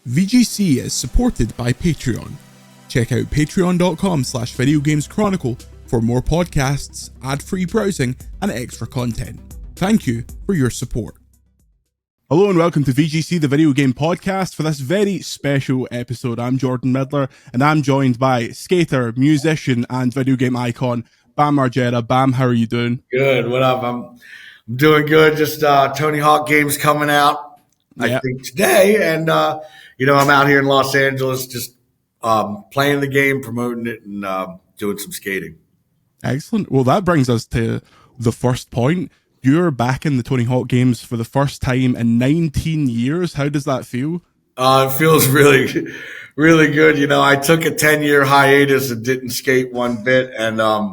VGC is supported by Patreon. Check out patreon.com/videogameschronicle for more podcasts, ad-free browsing, and extra content. Thank you for your support. Hello and welcome to VGC, the video game podcast. For this very special episode, I'm Jordan Midler, and I'm joined by skater, musician, and video game icon, Bam Margera. Bam, how are you doing? Good. What up? I'm doing good. Just Tony Hawk games coming out, I think today, and I'm out here in Los Angeles, just playing the game, promoting it, and doing some skating. Excellent. Well, that brings us to the first point. You're back in the Tony Hawk games for the first time in 19 years. How does that feel? It feels really, really good. You know, I took a 10-year hiatus and didn't skate one bit, and I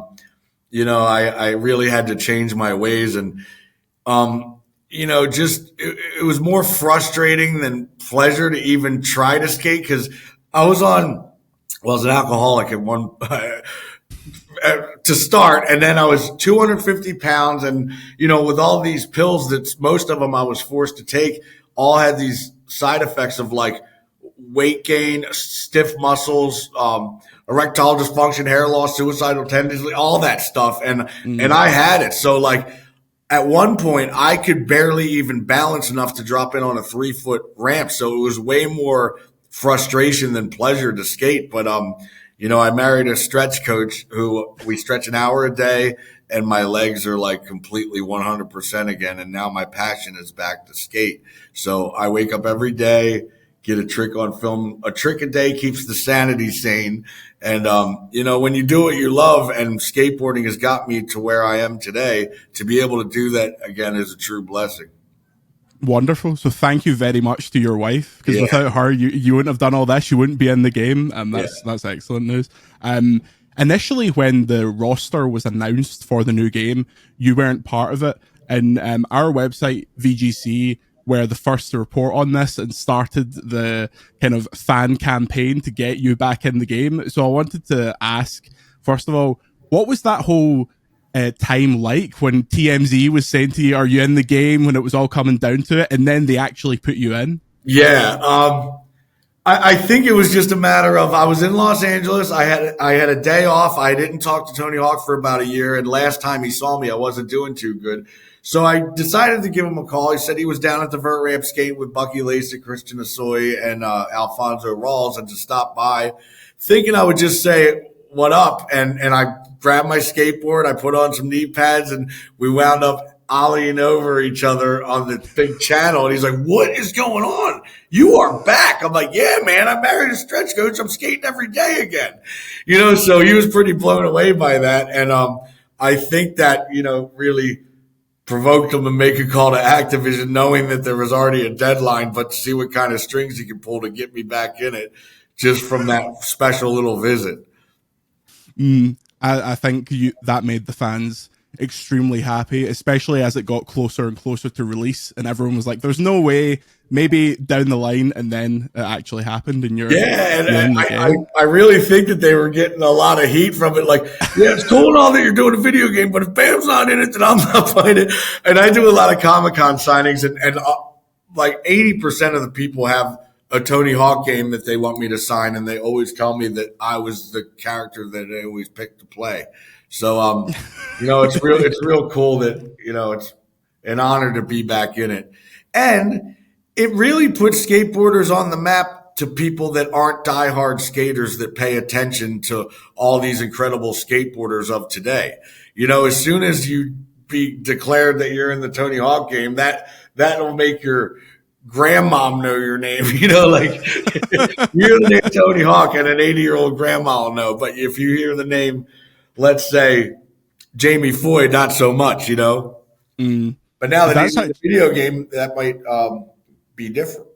really had to change my ways, and it was more frustrating than pleasure to even try to skate because I was an alcoholic at one to start, and then I was 250 pounds, and with all these pills that most of them I was forced to take, all had these side effects of like weight gain, stiff muscles, erectile dysfunction, hair loss, suicidal tendencies, all that stuff, and I had it. So like at one point I could barely even balance enough to drop in on a 3-foot ramp, so it was way more frustration than pleasure to skate. But I married a stretch coach who we stretch an hour a day, and my legs are like completely 100% again. And now my passion is back to skate. So I wake up every day, get a trick on film. A trick a day keeps the sanity sane. And, when you do what you love, and skateboarding has got me to where I am today, to be able to do that again is a true blessing. Wonderful. So thank you very much to your wife, because without her, you wouldn't have done all this. You wouldn't be in the game. That's excellent news. Initially, when the roster was announced for the new game, you weren't part of it. And our website, VGC, were the first to report on this and started the kind of fan campaign to get you back in the game. So I wanted to ask, first of all, what was that whole time like when TMZ was saying to you, are you in the game, when it was all coming down to it, and then they actually put you in? I think it was just a matter of, I was in Los Angeles. I had a day off. I didn't talk to Tony Hawk for about a year, and last time he saw me, I wasn't doing too good. So I decided to give him a call. He said he was down at the vert ramp skating with Bucky Lasik, Christian Asoy, and Alfonso Rawls, and to stop by, thinking I would just say, what up? And I grabbed my skateboard, I put on some knee pads, and we wound up ollieing over each other on the big channel. And he's like, what is going on? You are back. I'm like, yeah, man, I married a stretch coach. I'm skating every day again. So he was pretty blown away by that. And I think that, really provoked him to make a call to Activision, knowing that there was already a deadline, but to see what kind of strings he could pull to get me back in it just from that special little visit. I think that made the fans extremely happy, especially as it got closer and closer to release, and everyone was like, there's no way, maybe down the line, and then it actually happened, and I really think that they were getting a lot of heat from it, like, yeah, it's cool and all that you're doing a video game, but if Bam's not in it, then I'm not playing it. And I do a lot of Comic-Con signings, and like 80% of the people have a Tony Hawk game that they want me to sign, and they always tell me that I was the character that they always picked to play. So, it's real cool that, it's an honor to be back in it. And it really puts skateboarders on the map to people that aren't diehard skaters that pay attention to all these incredible skateboarders of today. As soon as you be declared that you're in the Tony Hawk game, that'll make your grandmom know your name, like you're the name Tony Hawk, and an 80-year-old grandma will know. But if you hear the name, let's say Jamie Foy, not so much, But now that he's in the video game, that might be different.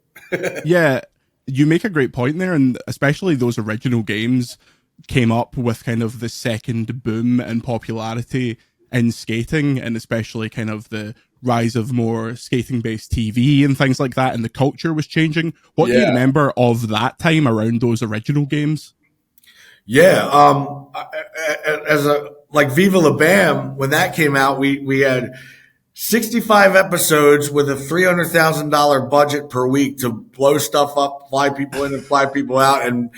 Yeah, you make a great point there, and especially those original games came up with kind of the second boom in popularity in skating, and especially kind of the rise of more skating-based TV and things like that, and the culture was changing. What do you remember of that time around those original games? Yeah, as like Viva La Bam, when that came out, we had 65 episodes with a $300,000 budget per week to blow stuff up, fly people in and fly people out, and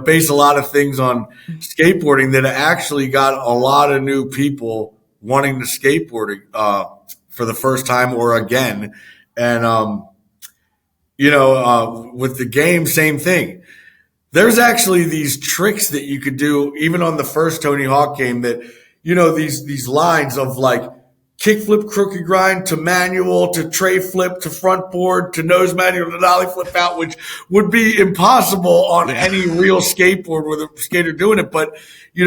base a lot of things on skateboarding that actually got a lot of new people wanting to skateboard for the first time or again. And with the game, same thing. There's actually these tricks that you could do even on the first Tony Hawk game that these lines of like kickflip, crooked grind to manual to tray flip to front board to nose manual to dolly flip out, which would be impossible on any real skateboard with a skater doing it. But,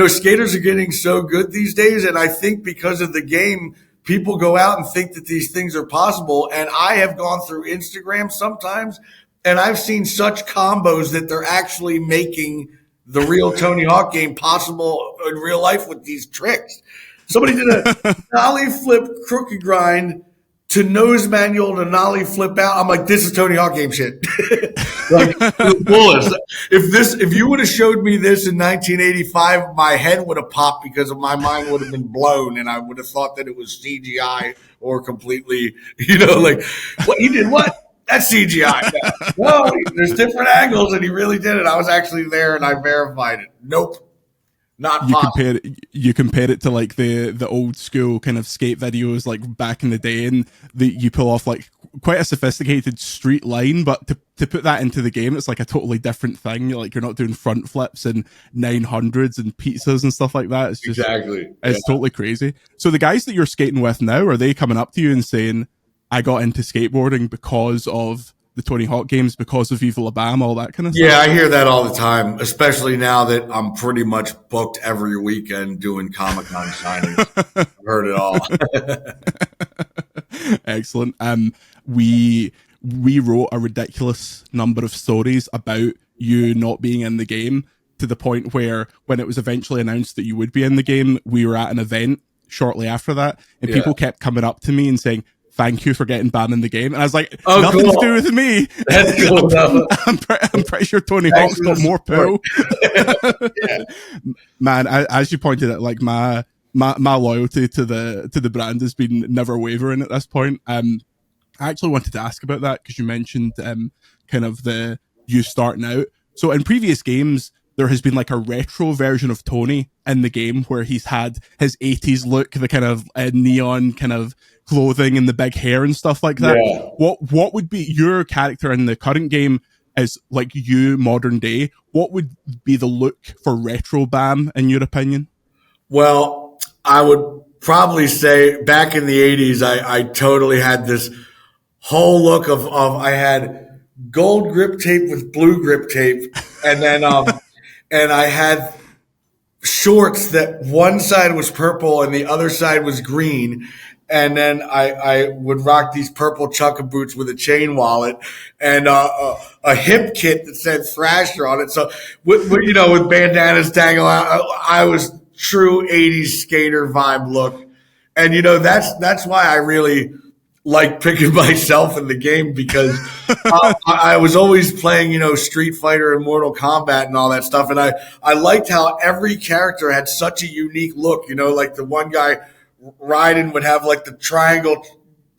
skaters are getting so good these days. And I think because of the game, people go out and think that these things are possible. And I have gone through Instagram sometimes and I've seen such combos that they're actually making the real Tony Hawk game possible in real life with these tricks. Somebody did a nollie flip crooked grind to nose manual to nollie flip out. I'm like, this is Tony Hawk game shit. Like, if you would have showed me this in 1985, my head would have popped because my mind would have been blown, and I would have thought that it was CGI or completely, like, what he did what? That's CGI. No, there's different angles, and he really did it. I was actually there, and I verified it. Nope. Not possible. You compare it to like the old school kind of skate videos like back in the day, and you pull off like quite a sophisticated street line, but to put that into the game, it's like a totally different thing. You're not doing front flips and 900s and pizzas and stuff like that. It's just it's totally crazy. So the guys that you're skating with now, are they coming up to you and saying, I got into skateboarding because of the Tony Hawk games, because of Viva La Bam, all that kind of stuff? Yeah, I hear that all the time, especially now that I'm pretty much booked every weekend doing Comic-Con signings. I've heard it all. Excellent. We wrote a ridiculous number of stories about you not being in the game, to the point where when it was eventually announced that you would be in the game, we were at an event shortly after that, and people kept coming up to me and saying, thank you for getting Bam in the game. And I was like, nothing to do with me. That's cool. I'm pretty sure Tony Hawk's got more pull. Man, as you pointed out, like my loyalty to the brand has been never wavering at this point. I actually wanted to ask about that because you mentioned kind of you starting out. So in previous games, there has been like a retro version of Tony in the game where he's had his 80s look, the kind of neon kind of clothing and the big hair and stuff like that. Yeah. What would be your character in the current game is like you modern day? What would be the look for retro Bam in your opinion? Well, I would probably say back in the 80s, I totally had this whole look of I had gold grip tape with blue grip tape, and then and I had shorts that one side was purple and the other side was green. And then I would rock these purple chukka boots with a chain wallet and a hip kit that said Thrasher on it. So with bandanas dangling out, I was true 80s skater vibe look. And that's why I really like picking myself in the game, because I was always playing, Street Fighter and Mortal Kombat and all that stuff. And I liked how every character had such a unique look, like the one guy Raiden would have like the triangle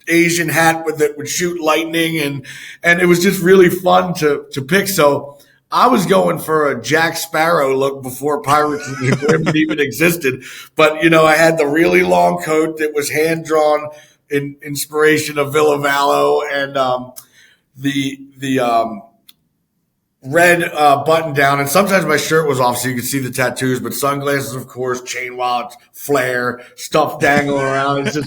Asian hat that would shoot lightning, and it was just really fun to pick. So I was going for a Jack Sparrow look before Pirates of the Caribbean even existed. But, I had the really long coat that was hand drawn in inspiration of Villa Vallo, and the red button down, and sometimes my shirt was off so you could see the tattoos, but sunglasses, of course, chain wallets, flare, stuff dangling around. It's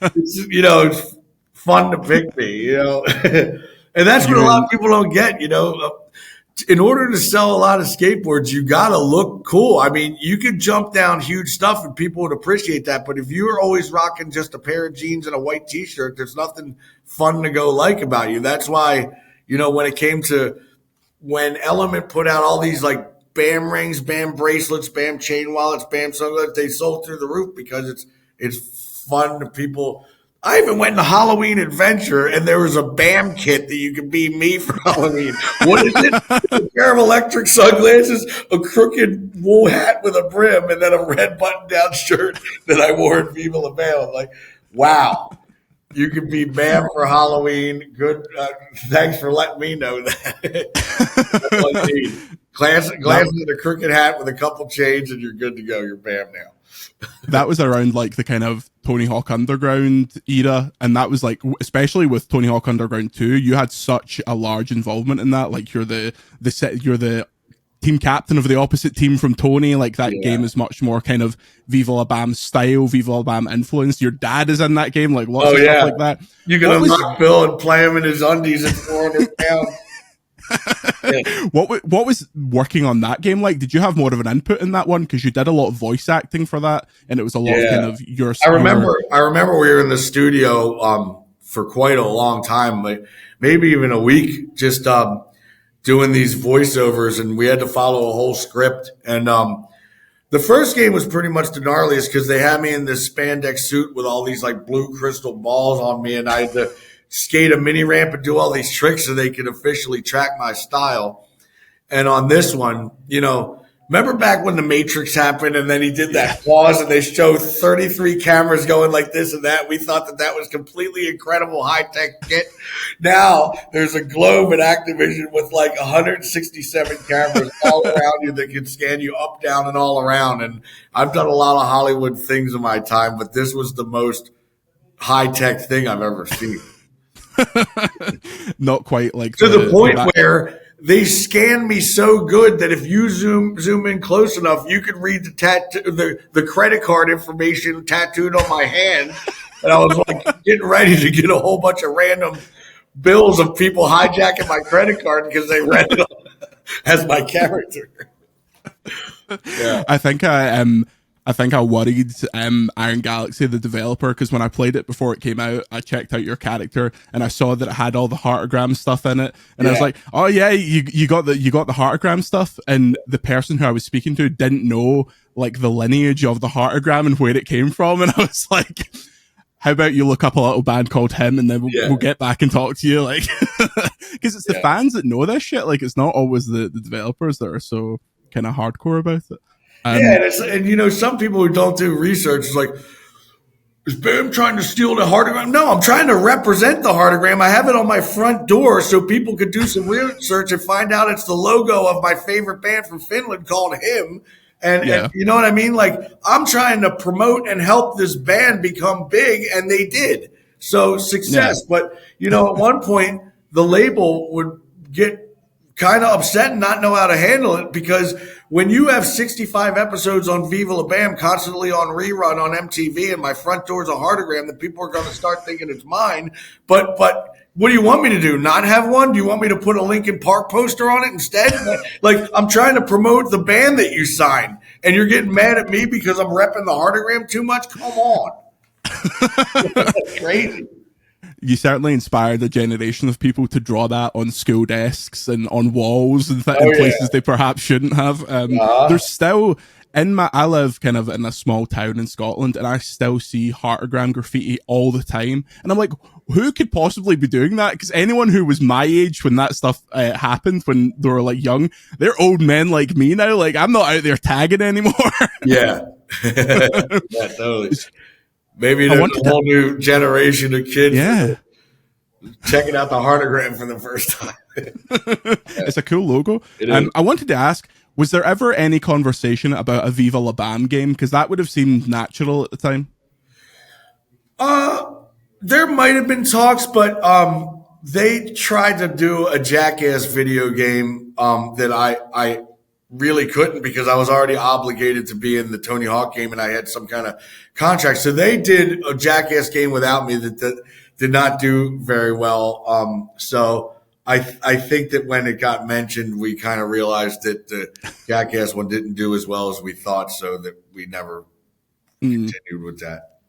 it's fun to pick me, and that's what a lot of people don't get, In order to sell a lot of skateboards, you got to look cool. I mean, you could jump down huge stuff and people would appreciate that. But if you are always rocking just a pair of jeans and a white t-shirt, there's nothing fun to go like about you. That's why, when Element put out all these like Bam rings, Bam bracelets, Bam chain wallets, Bam sunglasses, they sold through the roof because it's fun to people. I even went to Halloween Adventure and there was a Bam kit that you could be me for Halloween. What is it? A pair of electric sunglasses, a crooked wool hat with a brim, and then a red button-down shirt that I wore at Viva La Bam. I'm like, wow. You could be Bam for Halloween. Good. Thanks for letting me know that. That's all you need. Glance at a crooked hat with a couple chains, and you're good to go. You're Bam now. That was around like the kind of Tony Hawk Underground era, and that was like, especially with Tony Hawk Underground 2, you had such a large involvement in that. Like you're the team captain of the opposite team from Tony. Like that game is much more kind of Viva La Bam style, Viva La Bam influence. Your dad is in that game, like lots of stuff like that. You can unlock Bill and play him in his undies at 400 pounds. What was working on that game like? Did you have more of an input in that one? Because you did a lot of voice acting for that, and it was a lot of kind of your. I remember we were in the studio for quite a long time, like maybe even a week, just doing these voiceovers, and we had to follow a whole script. And the first game was pretty much the gnarliest because they had me in this spandex suit with all these like blue crystal balls on me, and I had to skate a mini ramp and do all these tricks so they could officially track my style. And on this one, remember back when the Matrix happened and then he did that pause and they showed 33 cameras going like this and that? We thought that was completely incredible high-tech kit. Now there's a globe at Activision with like 167 cameras all around you that can scan you up, down, and all around. And I've done a lot of Hollywood things in my time, but this was the most high-tech thing I've ever seen. Not quite like to the point where they scanned me so good that if you zoom in close enough, you could read the credit card information tattooed on my hand. And I was like getting ready to get a whole bunch of random bills of people hijacking my credit card because they read it as my character. Yeah. I think I worried Iron Galaxy, the developer, because when I played it before it came out, I checked out your character and I saw that it had all the heartogram stuff in it, and I was like, "Oh yeah, you got the heartogram stuff." And the person who I was speaking to didn't know like the lineage of the heartogram and where it came from, and I was like, "How about you look up a little band called Him, and then we'll get back and talk to you?" Like, because it's the fans that know this shit. Like, it's not always the developers that are so kind of hardcore about it. And some people who don't do research is like, is Bam trying to steal the heartogram? No, I'm trying to represent the heartogram. I have it on my front door so people could do some research and find out it's the logo of my favorite band from Finland called Him. And you know what I mean? Like, I'm trying to promote and help this band become big, and they did. So success. But, at one point, the label would get kind of upset and not know how to handle it, because when you have 65 episodes on Viva La Bam constantly on rerun on MTV and my front door is a heartogram, then people are going to start thinking it's mine. But what do you want me to do? Not have one? Do you want me to put a Linkin Park poster on it instead? Like, I'm trying to promote the band that you signed, and you're getting mad at me because I'm repping the heartogram too much? Come on. That's crazy. You certainly inspired a generation of people to draw that on school desks and on walls and in places they perhaps shouldn't have. There's still, I live kind of in a small town in Scotland, and I still see heartogram graffiti all the time. And I'm like, who could possibly be doing that? Because anyone who was my age when that stuff happened, when they were like young, they're old men like me now. Like, I'm not out there tagging anymore. Yeah. Yeah, totally. Maybe there's a whole new generation of kids checking out the heartogram for the first time. It's a cool logo. I wanted to ask, was there ever any conversation about a Viva La Bam game? Because that would have seemed natural at the time. There might have been talks, but they tried to do a Jackass video game that I really couldn't, because I was already obligated to be in the Tony Hawk game and I had some kind of contract. So they did a Jackass game without me that did not do very well. So I think that when it got mentioned, we kind of realized that the Jackass one didn't do as well as we thought, so that we never continued with that.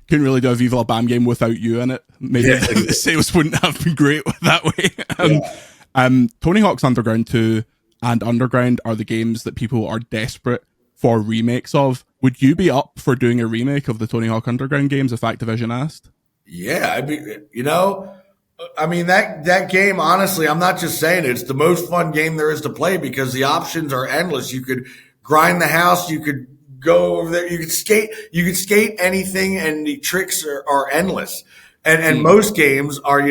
Couldn't really do a Viva La Bam game without you in it. Maybe the sales wouldn't have been great that way. Tony Hawk's Underground 2 and Underground are the games that people are desperate for remakes of. Would you be up for doing a remake of the Tony Hawk Underground games if Activision asked? Yeah, I mean, that game, honestly, I'm not just saying it, it's the most fun game there is to play because the options are endless. You could grind the house, you could go over there, you could skate anything, and the tricks are endless. And most games are,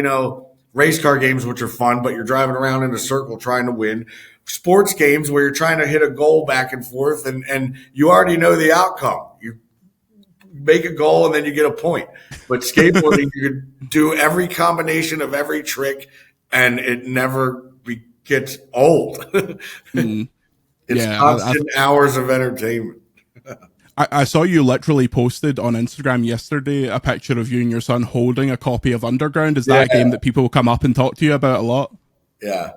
race car games, which are fun, but you're driving around in a circle trying to win. Sports games where you're trying to hit a goal back and forth, and you already know the outcome. You make a goal and then you get a point. But skateboarding, you can do every combination of every trick, and it never gets old. It's constant hours of entertainment. I saw you literally posted on Instagram yesterday a picture of you and your son holding a copy of Underground. Is that a game that people will come up and talk to you about a lot? Yeah.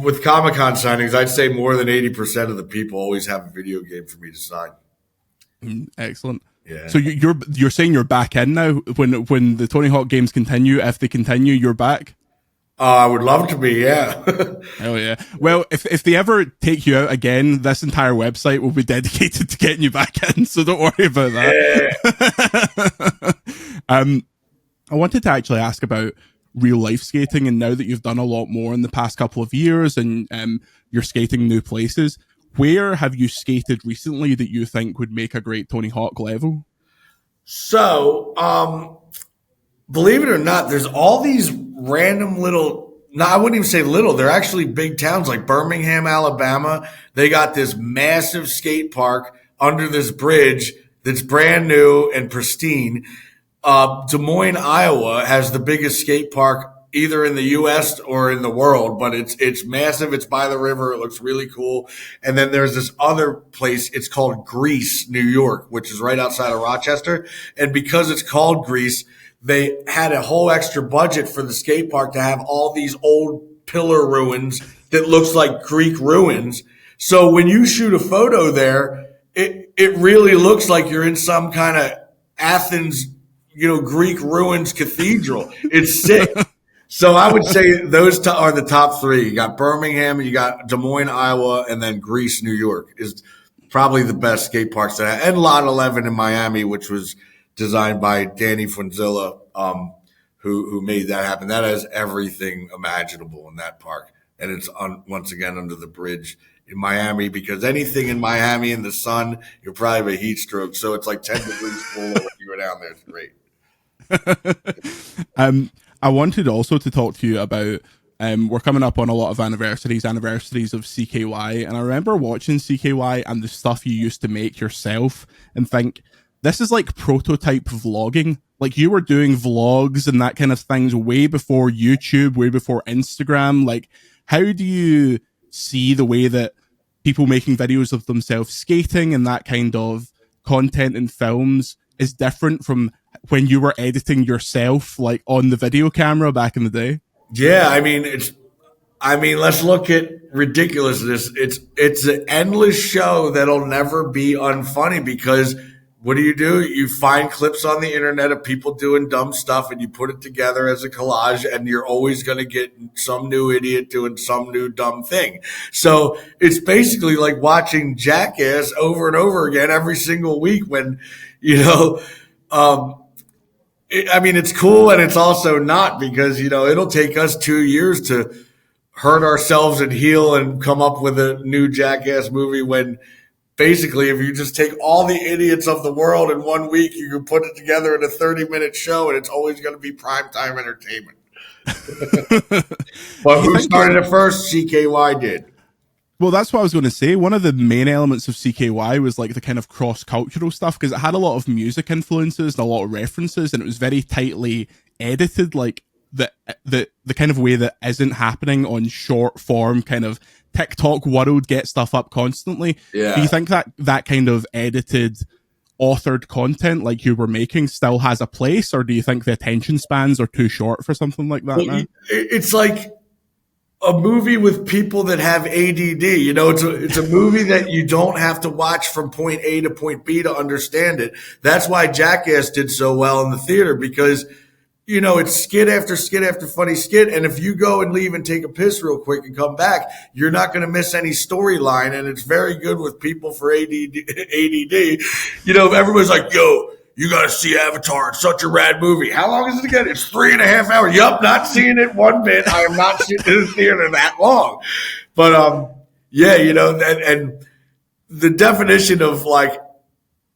With Comic-Con signings, I'd say more than 80% of the people always have a video game for me to sign. Excellent. Yeah. So you're saying you're back in now when the Tony Hawk games continue. If they continue, you're back. I would love to be, yeah. Oh yeah. Well, if they ever take you out again, this entire website will be dedicated to getting you back in. So don't worry about that. Yeah. I wanted to actually ask about real life skating, and now that you've done a lot more in the past couple of years, and you're skating new places, where have you skated recently that you think would make a great Tony Hawk level? So, believe it or not, there's all these random little, no, I wouldn't even say little, they're actually big towns like Birmingham, Alabama. They got this massive skate park under this bridge that's brand new and pristine. Des Moines, Iowa has the biggest skate park either in the U.S. or in the world, but it's massive. It's by the river. It looks really cool. And then there's this other place. It's called Greece, New York, which is right outside of Rochester. And because it's called Greece, they had a whole extra budget for the skate park to have all these old pillar ruins that looks like Greek ruins. So when you shoot a photo there, it really looks like you're in some kind of Athens, Greek ruins cathedral. It's sick. So I would say those are the top three. You got Birmingham, you got Des Moines, Iowa, and then Greece, New York is probably the best skate parks that I have. And Lot 11 in Miami, which was designed by Danny Funzilla, who made that happen. That has everything imaginable in that park. And it's once again under the bridge in Miami, because anything in Miami in the sun, you'll probably have a heat stroke. So it's like 10 degrees cooler when you go down there. It's great. I wanted also to talk to you about, we're coming up on a lot of anniversaries of CKY, and I remember watching CKY and the stuff you used to make yourself and think, this is like prototype vlogging. Like, you were doing vlogs and that kind of things way before YouTube, way before Instagram. Like, how do you see the way that people making videos of themselves skating and that kind of content in films is different from when you were editing yourself, like on the video camera back in the day? Yeah, let's look at ridiculousness. It's an endless show that'll never be unfunny, because what do? You find clips on the internet of people doing dumb stuff and you put it together as a collage, and you're always going to get some new idiot doing some new dumb thing. So it's basically like watching Jackass over and over again every single week when, it's cool, and it's also not, because, it'll take us 2 years to hurt ourselves and heal and come up with a new Jackass movie, when basically, if you just take all the idiots of the world in 1 week, you can put it together in a 30-minute show, and it's always going to be primetime entertainment. But who started it first? CKY did. Well, that's what I was going to say. One of the main elements of CKY was like the kind of cross-cultural stuff, because it had a lot of music influences and a lot of references, and it was very tightly edited, like the kind of way that isn't happening on short form kind of TikTok world, get stuff up constantly. Yeah. Do you think that kind of edited, authored content like you were making still has a place, or do you think the attention spans are too short for something like that now? It's like a movie with people that have ADD. It's a movie that you don't have to watch from point A to point B to understand it. That's why Jackass did so well in the theater, because it's skit after skit after funny skit. And if you go and leave and take a piss real quick and come back, you're not going to miss any storyline. And it's very good with people for ADD. Everybody's like, yo, you got to see Avatar. It's such a rad movie. How long is it again? It's 3.5 hours. Yup, not seeing it one bit. I am not sitting in the theater that long. But, and the definition of like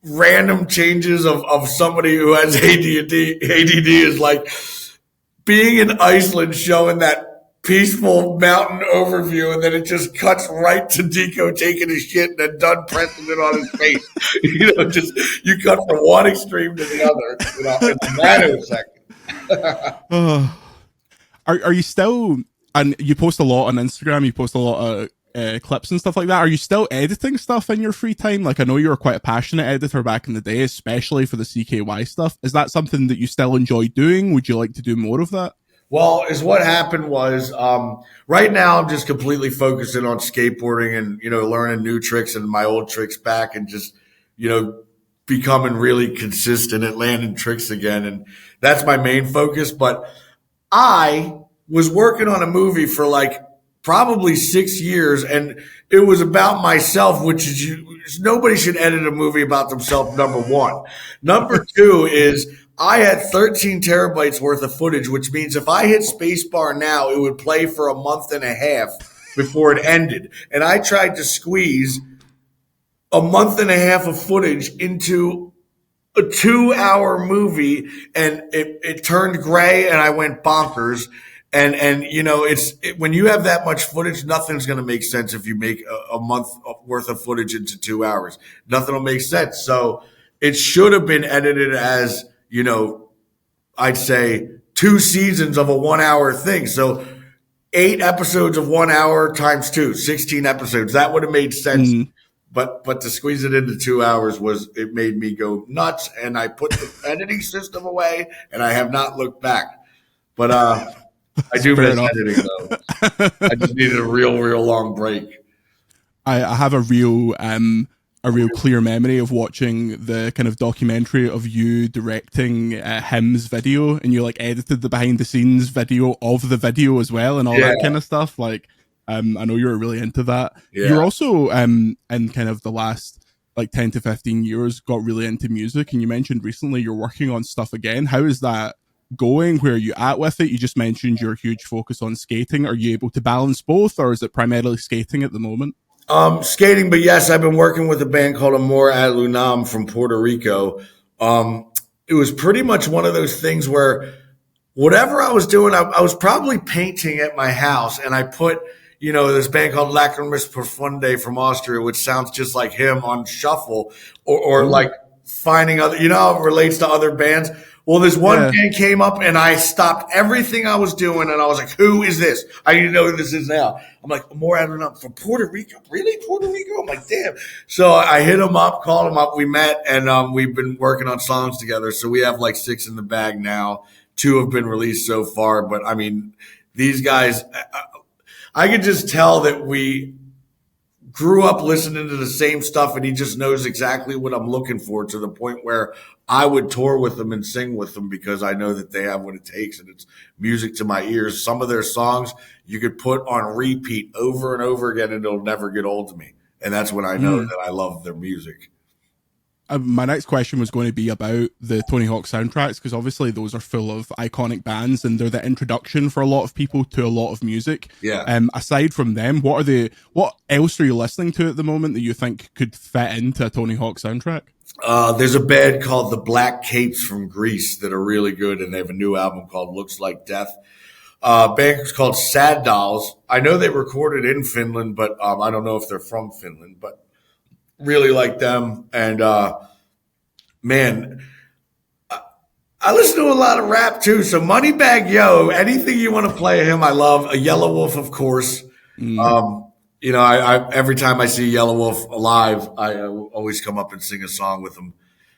random changes of somebody who has ADD is like being in Iceland, showing that peaceful mountain overview, and then it just cuts right to Deco taking a shit and then done pressing it on his face. Just you cut from one extreme to the other, in a nanosecond. Are you still, and you post a lot on Instagram, you post a lot of clips and stuff like that. Are you still editing stuff in your free time? Like, I know you were quite a passionate editor back in the day, especially for the CKY stuff. Is that something that you still enjoy doing? Would you like to do more of that? Well, is what happened was right now I'm just completely focusing on skateboarding and, learning new tricks and my old tricks back and just, becoming really consistent at landing tricks again. And that's my main focus. But I was working on a movie for like probably 6 years, and it was about myself, which is nobody should edit a movie about themselves, number one. Number two is I had 13 terabytes worth of footage, which means if I hit spacebar now, it would play for a month and a half before it ended. And I tried to squeeze a month and a half of footage into a 2-hour movie, and it turned gray and I went bonkers. And when you have that much footage, nothing's going to make sense if you make a month worth of footage into 2 hours. Nothing will make sense. So it should have been edited as, I'd say 2 seasons of a 1-hour thing. So 8 episodes of 1 hour times 2, 16 episodes. That would have made sense. Mm. But to squeeze it into 2 hours it made me go nuts. And I put the editing system away and I have not looked back. But I do miss editing though. I just needed a real long break. I have a real clear memory of watching the kind of documentary of you directing Him's video, and you like edited the behind the scenes video of the video as well, and all that kind of stuff. Like, I know you were really into that. Yeah. You're also in kind of the last like 10 to 15 years got really into music, and you mentioned recently you're working on stuff again. How is that going? Where are you at with it? You just mentioned your huge focus on skating. Are you able to balance both, or is it primarily skating at the moment? Skating, but yes, I've been working with a band called Amor Ad Lunam from Puerto Rico. It was pretty much one of those things where whatever I was doing, I was probably painting at my house, and I put, this band called Lacrimas Profunde from Austria, which sounds just like him, on shuffle, or like finding other, how it relates to other bands. Well, this one band came up and I stopped everything I was doing and I was like, who is this? I need to know who this is now. I'm like, more I don't know, from Puerto Rico? Really? Puerto Rico? I'm like, damn. So I hit him up, called him up. We met and we've been working on songs together. So we have like 6 in the bag now. 2 have been released so far. But I mean, these guys, I could just tell that we grew up listening to the same stuff, and he just knows exactly what I'm looking for, to the point where I would tour with them and sing with them because I know that they have what it takes, and it's music to my ears. Some of their songs you could put on repeat over and over again and it'll never get old to me. And that's when I know that I love their music. My next question was going to be about the Tony Hawk soundtracks, because obviously those are full of iconic bands and they're the introduction for a lot of people to a lot of music. Yeah. Aside from them, what else are you listening to at the moment that you think could fit into a Tony Hawk soundtrack? There's a band called the Black Capes from Greece that are really good, and they have a new album called Looks Like Death. Band called Sad Dolls. I know they recorded in Finland, but I don't know if they're from Finland, but really like them. And man, I listen to a lot of rap too. So Moneybagg Yo, anything you want to play him, I love. A Yellow Wolf, of course. I every time I see Yellow Wolf live, I always come up and sing a song with him.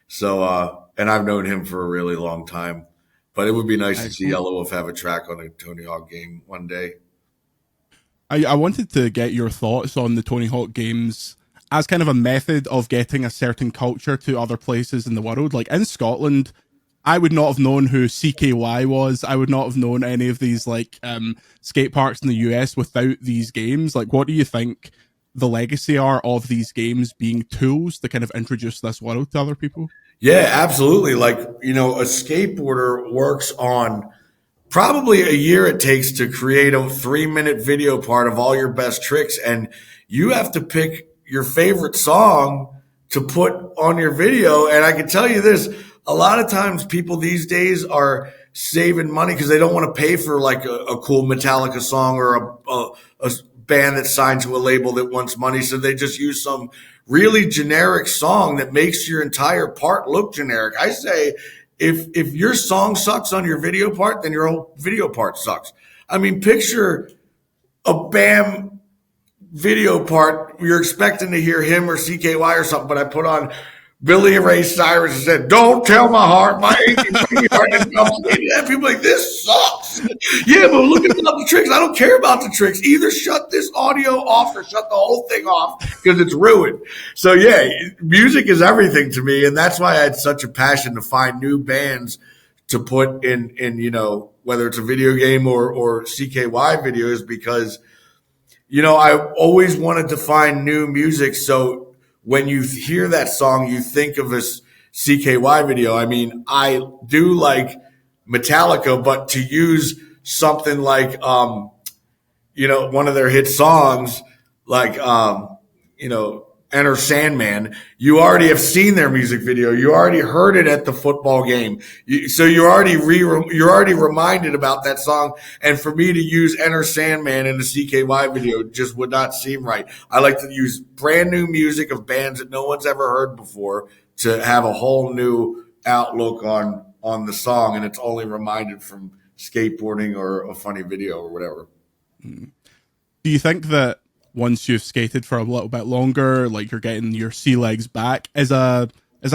So and I've known him for a really long time. But it would be nice to see Yellow Wolf have a track on a Tony Hawk game one day. I wanted to get your thoughts on the Tony Hawk games as kind of a method of getting a certain culture to other places in the world. Like in Scotland, I would not have known who CKY was. I would not have known any of these like skate parks in the US without these games. Like, what do you think the legacy are of these games being tools to kind of introduce this world to other people? Yeah, absolutely. Like, a skateboarder works on probably a year it takes to create a 3-minute video part of all your best tricks. And you have to pick your favorite song to put on your video. And I can tell you this, a lot of times people these days are saving money because they don't want to pay for like a cool Metallica song or a band that signed to a label that wants money. So they just use some really generic song that makes your entire part look generic. I say, if your song sucks on your video part, then your whole video part sucks. I mean, picture a Bam video part. You're expecting to hear him or CKY or something, but I put on Billy Ray Cyrus and said, "Don't tell my heart, my aching heart." And people are like, this sucks. Yeah, but look at the tricks. I don't care about the tricks. Either shut this audio off or shut the whole thing off because it's ruined. So yeah, music is everything to me, and that's why I had such a passion to find new bands to put in whether it's a video game or CKY videos, because I always wanted to find new music. So when you hear that song, you think of a CKY video. I mean, I do like Metallica, but to use something like, one of their hit songs, like, Enter Sandman, you already have seen their music video. You already heard it at the football game. So you're already reminded about that song. And for me to use Enter Sandman in the CKY video just would not seem right. I like to use brand new music of bands that no one's ever heard before to have a whole new outlook on the song. And it's only reminded from skateboarding or a funny video or whatever. Do you think that once you've skated for a little bit longer, like you're getting your sea legs back, is a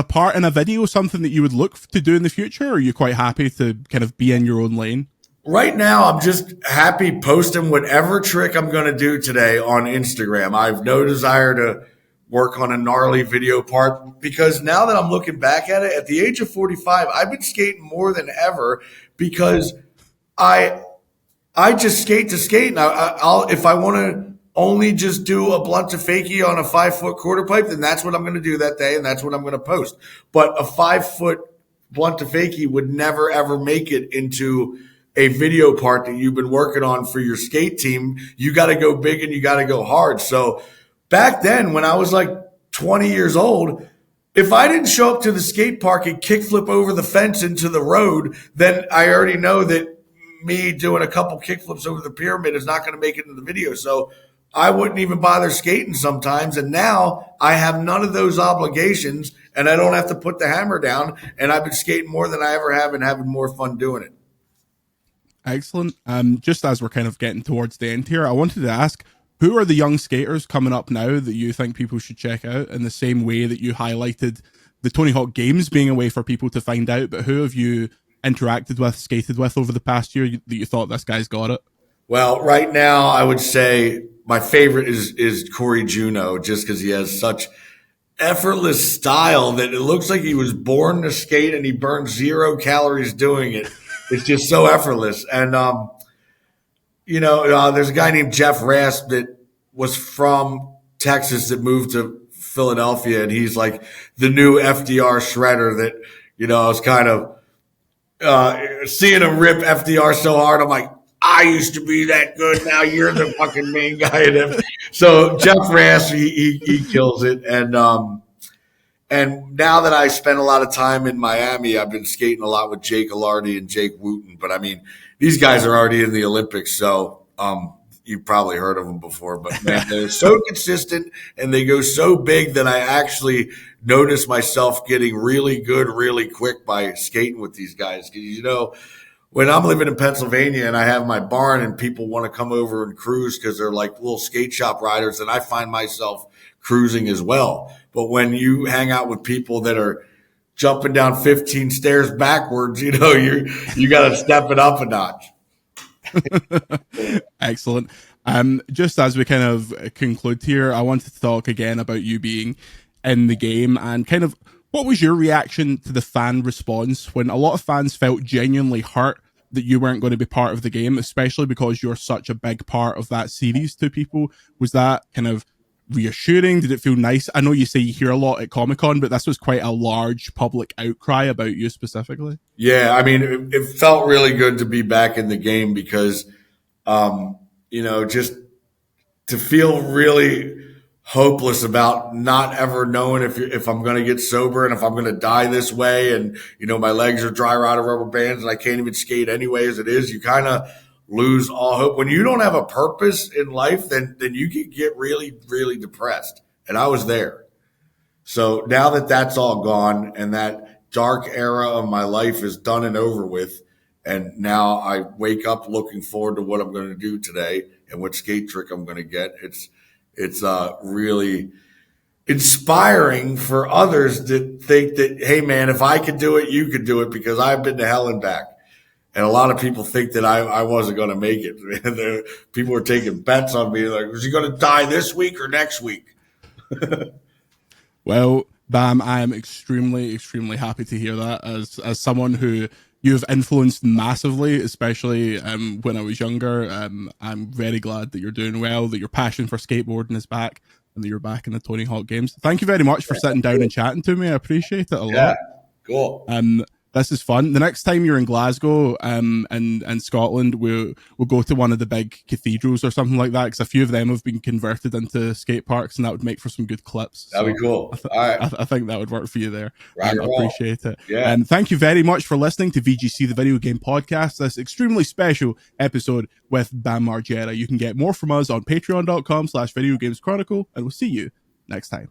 part in a video something that you would look to do in the future, or are you quite happy to kind of be in your own lane? Right now, I'm just happy posting whatever trick I'm going to do today on Instagram. I have no desire to work on a gnarly video part, because now that I'm looking back at it, at the age of 45, I've been skating more than ever because I just skate to skate. And I'll if I want to only just do a blunt to fakie on a 5-foot quarter pipe, then that's what I'm going to do that day, and that's what I'm going to post. But a 5-foot blunt to fakie would never, ever make it into a video part that you've been working on for your skate team. You got to go big and you got to go hard. So back then, when I was like 20 years old, if I didn't show up to the skate park and kickflip over the fence into the road, then I already know that me doing a couple kickflips over the pyramid is not going to make it into the video. So I wouldn't even bother skating sometimes. And now I have none of those obligations, and I don't have to put the hammer down. And I've been skating more than I ever have and having more fun doing it. Excellent. Just as we're kind of getting towards the end here, I wanted to ask, who are the young skaters coming up now that you think people should check out, in the same way that you highlighted the Tony Hawk Games being a way for people to find out? But who have you interacted with, skated with over the past year that you thought, this guy's got it? Well, right now I would say my favorite is Corey Juno, just because he has such effortless style that it looks like he was born to skate and he burned 0 calories doing it. It's just so effortless. And, there's a guy named Jeff Rasp that was from Texas that moved to Philadelphia, and he's like the new FDR shredder that, I was kind of seeing him rip FDR so hard. I'm like, I used to be that good. Now you're the fucking main guy in him. So Jeff Rasp, he kills it. And now that I spend a lot of time in Miami, I've been skating a lot with Jake Alardi and Jake Wooten. But I mean, these guys are already in the Olympics, so you've probably heard of them before. But man, they're so consistent and they go so big that I actually notice myself getting really good really quick by skating with these guys. Because when I'm living in Pennsylvania and I have my barn and people want to come over and cruise because they're like little skate shop riders, and I find myself cruising as well. But when you hang out with people that are jumping down 15 stairs backwards, you got to step it up a notch. Excellent. Just as we kind of conclude here, I wanted to talk again about you being in the game, and kind of what was your reaction to the fan response when a lot of fans felt genuinely hurt that you weren't going to be part of the game, especially because you're such a big part of that series to people? Was that kind of reassuring? Did it feel nice? I know you say you hear a lot at Comic-Con, but this was quite a large public outcry about you specifically. Yeah, I mean, it felt really good to be back in the game because, just to feel really hopeless about not ever knowing if I'm going to get sober and if I'm going to die this way. And, my legs are dry rotted rubber bands and I can't even skate anyway as it is. You kind of lose all hope. When you don't have a purpose in life, then you can get really, really depressed. And I was there. So now that that's all gone and that dark era of my life is done and over with, and now I wake up looking forward to what I'm going to do today and what skate trick I'm going to get. It's really inspiring for others to think that, hey man, if I could do it, you could do it, because I've been to hell and back. And a lot of people think that I wasn't going to make it. People were taking bets on me, like, was he going to die this week or next week? Well, Bam, I am extremely, extremely happy to hear that as someone who you've influenced massively, especially when I was younger. I'm very glad that you're doing well, that your passion for skateboarding is back, and that you're back in the Tony Hawk games. Thank you very much for sitting down and chatting to me. I appreciate it a lot. Yeah, cool. This is fun. The next time you're in Glasgow, and Scotland, we'll go to one of the big cathedrals or something like that, because a few of them have been converted into skate parks, and that would make for some good clips. That'd be cool. All right. I think that would work for you there. I appreciate it. Yeah. And thank you very much for listening to VGC, the Video Game Podcast, this extremely special episode with Bam Margera. You can get more from us on patreon.com/videogameschronicle, and we'll see you next time.